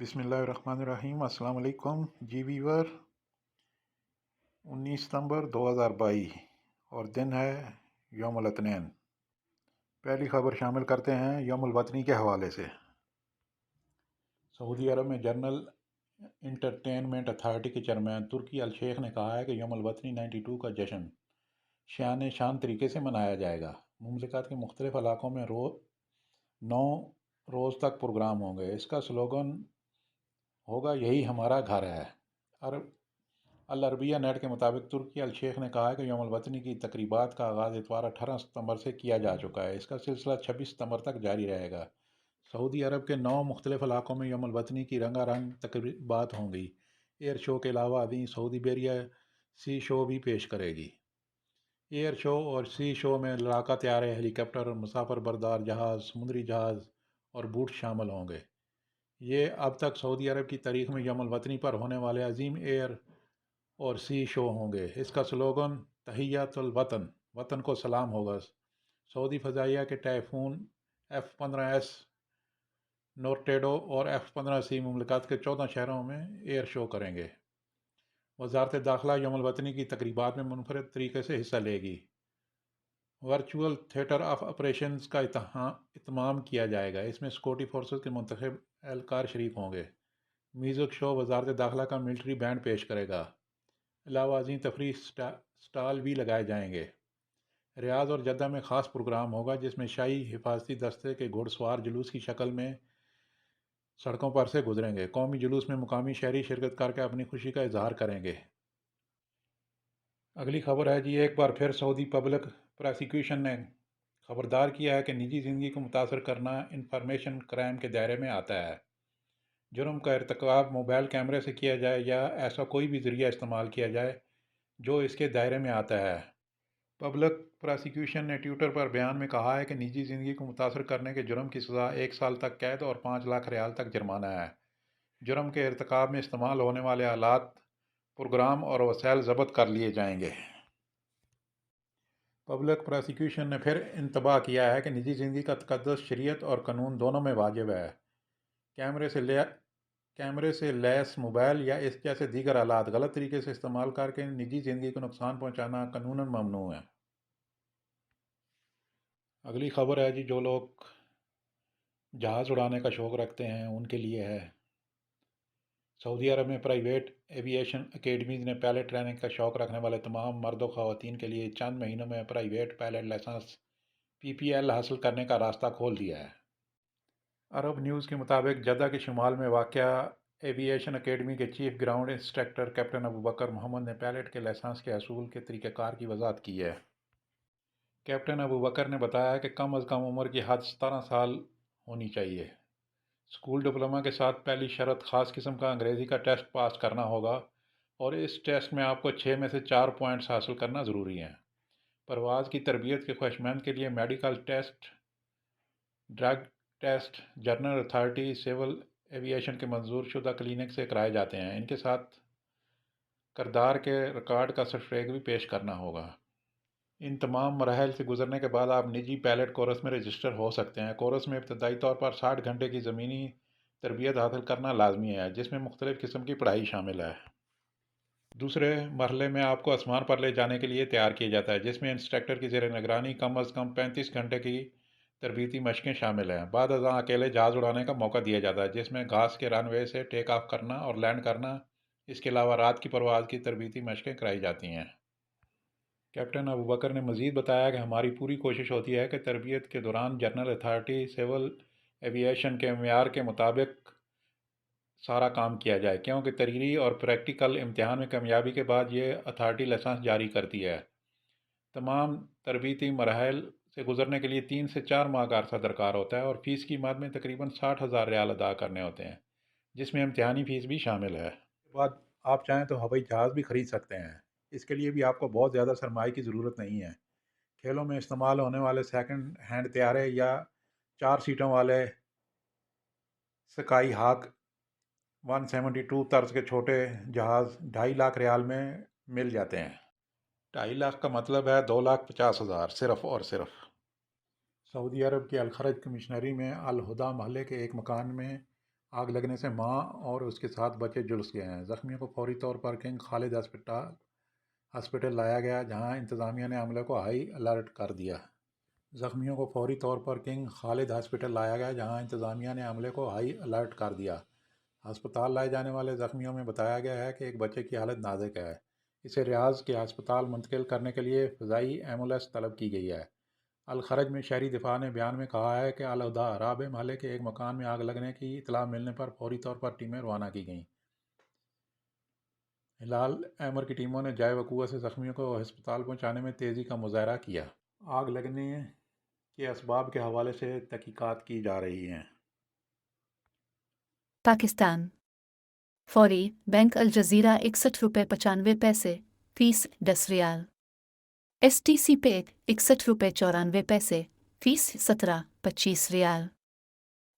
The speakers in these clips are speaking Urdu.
بسم اللہ الرحمن الرحیم۔ السلام علیکم جی ویور۔ 19 ستمبر 2022 اور دن ہے یوم الاثنین۔ پہلی خبر شامل کرتے ہیں یوم الوطنی کے حوالے سے۔ سعودی عرب میں جنرل انٹرٹینمنٹ اتھارٹی کے چیئرمین ترکی الشیخ نے کہا ہے کہ یوم الوطنی 92 کا جشن شان طریقے سے منایا جائے گا۔ مملکت کے مختلف علاقوں میں 9 روز تک پروگرام ہوں گے۔ اس کا سلوگن ہوگا یہی ہمارا گھر ہے۔ العربیہ نیٹ کے مطابق ترکی الشیخ نے کہا ہے کہ یوم الوطنی کی تقریبات کا آغاز اتوار 18 ستمبر سے کیا جا چکا ہے۔ اس کا سلسلہ 26 ستمبر تک جاری رہے گا۔ سعودی عرب کے 9 مختلف علاقوں میں یوم الوطنی کی رنگا رنگ تقریبات ہوں گی۔ ایئر شو کے علاوہ عظیم سعودی بیریہ سی شو بھی پیش کرے گی۔ ایئر شو اور سی شو میں لڑاکا طیارے، ہیلی کاپٹر، مسافر بردار جہاز، سمندری جہاز اور بوٹ شامل ہوں گے۔ یہ اب تک سعودی عرب کی تاریخ میں یوم الوطنی پر ہونے والے عظیم ایئر اور سی شو ہوں گے۔ اس کا سلوگن تحیّۃ الوطن، وطن کو سلام ہوگا۔ سعودی فضائیہ کے ٹائفون F-15S نورٹیڈو اور F-15C مملکت کے 14 شہروں میں ایئر شو کریں گے۔ وزارت داخلہ یوم الوطنی کی تقریبات میں منفرد طریقے سے حصہ لے گی۔ ورچوئل تھیٹر آف آپریشنز کا اہتمام کیا جائے گا۔ اس میں سیکورٹی فورسز کے منتخب اہلکار شریک ہوں گے۔ میوزک شو وزارت داخلہ کا ملٹری بینڈ پیش کرے گا۔ علاوہ ازیں تفریح سٹال بھی لگائے جائیں گے۔ ریاض اور جدہ میں خاص پروگرام ہوگا جس میں شاہی حفاظتی دستے کے گھوڑ سوار جلوس کی شکل میں سڑکوں پر سے گزریں گے۔ قومی جلوس میں مقامی شہری شرکت کر کے اپنی خوشی کا اظہار کریں گے۔ اگلی خبر ہے جی، ایک بار پھر سعودی پبلک پراسیکیوشن نے خبردار کیا ہے کہ نجی زندگی کو متاثر کرنا انفارمیشن کرائم کے دائرے میں آتا ہے۔ جرم کا ارتکاب موبائل کیمرے سے کیا جائے یا ایسا کوئی بھی ذریعہ استعمال کیا جائے جو اس کے دائرے میں آتا ہے۔ پبلک پراسیکیوشن نے ٹویٹر پر بیان میں کہا ہے کہ نجی زندگی کو متاثر کرنے کے جرم کی سزا 1 سال تک قید اور 5 لاکھ ریال تک جرمانہ ہے۔ جرم کے ارتکاب میں استعمال ہونے والے آلات، پروگرام اور وسائل ضبط کر لیے جائیں گے۔ پبلک پراسیکیوشن نے پھر انتباہ کیا ہے کہ نجی زندگی کا تقدس شریعت اور قانون دونوں میں واجب ہے۔ کیمرے سے لیس موبائل یا اس جیسے دیگر آلات غلط طریقے سے استعمال کر کے نجی زندگی کو نقصان پہنچانا قانوناً ممنوع ہے۔ اگلی خبر ہے جی، جو لوگ جہاز اڑانے کا شوق رکھتے ہیں ان کے لیے ہے۔ سعودی عرب میں پرائیویٹ ایوی ایشن اکیڈمیز نے پائلٹ ٹریننگ کا شوق رکھنے والے تمام مرد و خواتین کے لیے چند مہینوں میں پرائیویٹ پائلٹ لائسنس PPL حاصل کرنے کا راستہ کھول دیا ہے۔ عرب نیوز کے مطابق جدہ کے شمال میں واقع ایوی ایشن اکیڈمی کے chief ground instructor captain Abubakar Muhammad نے پائلٹ کے لائسنس کے حصول کے طریقہ کار کی وضاحت کی ہے۔ کیپٹن ابوبکر نے بتایا کہ کم از کم عمر کی حد 17 سال ہونی چاہیے۔ اسکول ڈپلومہ کے ساتھ پہلی شرط خاص قسم کا انگریزی کا ٹیسٹ پاس کرنا ہوگا اور اس ٹیسٹ میں آپ کو 6 میں سے 4 پوائنٹس حاصل کرنا ضروری ہیں۔ پرواز کی تربیت کے خواہشمند کے لیے medical test, drug test general authority civil aviation کے منظور شدہ کلینک سے کرائے جاتے ہیں۔ ان کے ساتھ کردار کے ریکارڈ کا سرٹیفکیٹ بھی پیش کرنا ہوگا۔ ان تمام مراحل سے گزرنے کے بعد آپ نجی پائلٹ کورس میں رجسٹر ہو سکتے ہیں۔ کورس میں ابتدائی طور پر 60 گھنٹے کی زمینی تربیت حاصل کرنا لازمی ہے جس میں مختلف قسم کی پڑھائی شامل ہے۔ دوسرے مرحلے میں آپ کو آسمان پر لے جانے کے لیے تیار کیا جاتا ہے جس میں انسٹرکٹر کی زیر نگرانی کم از کم 35 گھنٹے کی تربیتی مشقیں شامل ہیں۔ بعد ازاں اکیلے جہاز اڑانے کا موقع دیا جاتا ہے جس میں گھاس کے رن وے سے ٹیک آف کرنا اور لینڈ کرنا، اس کے علاوہ رات کی پرواز کی تربیتی مشقیں کرائی جاتی ہیں۔ کیپٹن ابوبکر نے مزید بتایا کہ ہماری پوری کوشش ہوتی ہے کہ تربیت کے دوران general authority civil aviation کے معیار کے مطابق سارا کام کیا جائے، کیونکہ تحریری اور پریکٹیکل امتحان میں کامیابی کے بعد یہ اتھارٹی لائسنس جاری کرتی ہے۔ تمام تربیتی مراحل سے گزرنے کے لیے 3 سے 4 ماہ کا عرصہ درکار ہوتا ہے اور فیس کی مد میں تقریباً 60,000 ریال ادا کرنے ہوتے ہیں جس میں امتحانی فیس بھی شامل ہے۔ اس کے بعد آپ چاہیں تو ہوائی جہاز بھی خرید سکتے ہیں۔ اس کے لیے بھی آپ کو بہت زیادہ سرمائے کی ضرورت نہیں ہے۔ کھیلوں میں استعمال ہونے والے سیکنڈ ہینڈ طیارے یا 4 سیٹوں والے سکائی ہاک 172 طرز کے چھوٹے جہاز 2.5 لاکھ ریال میں مل جاتے ہیں۔ 2.5 لاکھ کا مطلب ہے 2,50,000 صرف اور صرف۔ سعودی عرب کے الخرج کمشنری میں الہدا محلے کے ایک مکان میں آگ لگنے سے ماں اور اس کے ساتھ بچے جھلس گئے ہیں۔ زخمیوں کو فوری طور پر کنگ خالد ہسپتال لایا گیا، جہاں انتظامیہ نے عملے کو ہائی الرٹ کر دیا۔ زخمیوں کو فوری طور پر کنگ خالد ہسپتال لایا گیا، جہاں انتظامیہ نے عملے کو ہائی الرٹ کر دیا۔ ہسپتال لائے جانے والے زخمیوں میں بتایا گیا ہے کہ ایک بچے کی حالت نازک ہے۔ اسے ریاض کے ہسپتال منتقل کرنے کے لیے فضائی ایمبولینس طلب کی گئی ہے۔ الخرج میں شہری دفاع نے بیان میں کہا ہے کہ الہدہ رابع محلے کے ایک مکان میں آگ لگنے کی اطلاع ملنے پر فوری طور پر ٹیمیں روانہ کی گئیں۔ ہلال احمر کی ٹیموں نے جائے وقوع سے زخمیوں کو ہسپتال پہنچانے میں تیزی کا مظاہرہ کیا۔ آگ لگنے کے اسباب کے حوالے سے تحقیقات کی جا رہی ہیں۔ پاکستان فوری بینک الجزیرہ 61 روپے 95 پیسے فیس 10 ریال STC پے 61 روپے 94 پیسے فیس 17.25 ریال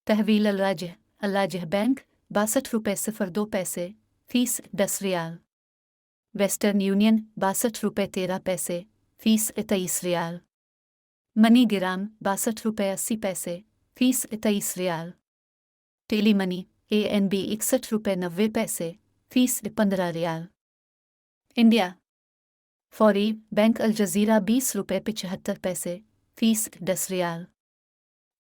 تحویل الراجح بینک 62 روپے 02 پیسے فیس 10 ریال ویسٹرن یونین 62 روپے 13 پیسے فیس 23 ریال منی گرام 62 روپے 80 پیسے فیس 23 ریال ٹیلی منی ANB 61 روپے 90 پیسے فیس 15 ریال انڈیا فوری بینک الجزیرہ 20 روپے 75 پیسے فیس 10 ریال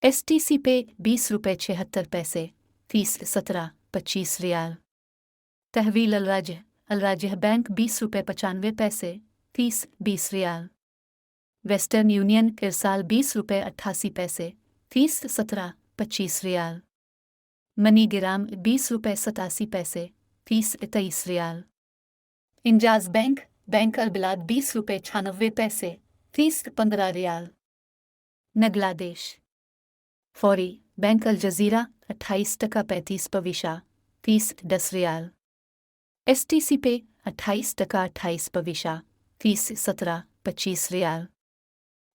STC پے 20 روپے 76 پیسے فیس 17.25 ریال تحویل الراجح بینک 20 روپے 95 پیسے فیس 20 ریال ویسٹرن یونین ارسال 20 روپے 88 پیسے فیس 17.25 ریال منی گرام 20 روپے 87 پیسے فیس 23 ریال انجاز بینک البلاد 20 روپے 96 پیسے فیس 15 ریال نگلا دیش فوری بینک الجزیرہ 28 ٹکا 35 پیسہ فیس 10 ریال STC پے 28 ٹکا 28 پیسہ فیس 17.25 ریال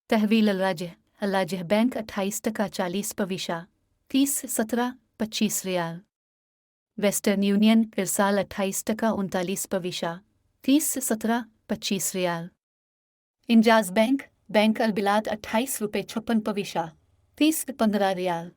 تحویل الراجح بینک 28 ٹکا 40 پیسہ فیس 17.25 ریال ویسٹرن یونین ارسال 28 ٹکا 39 پیسہ فیس 17.25 ریال انجاز بینک البلاد 28 روپے 56 پیسہ فیس 15 ریال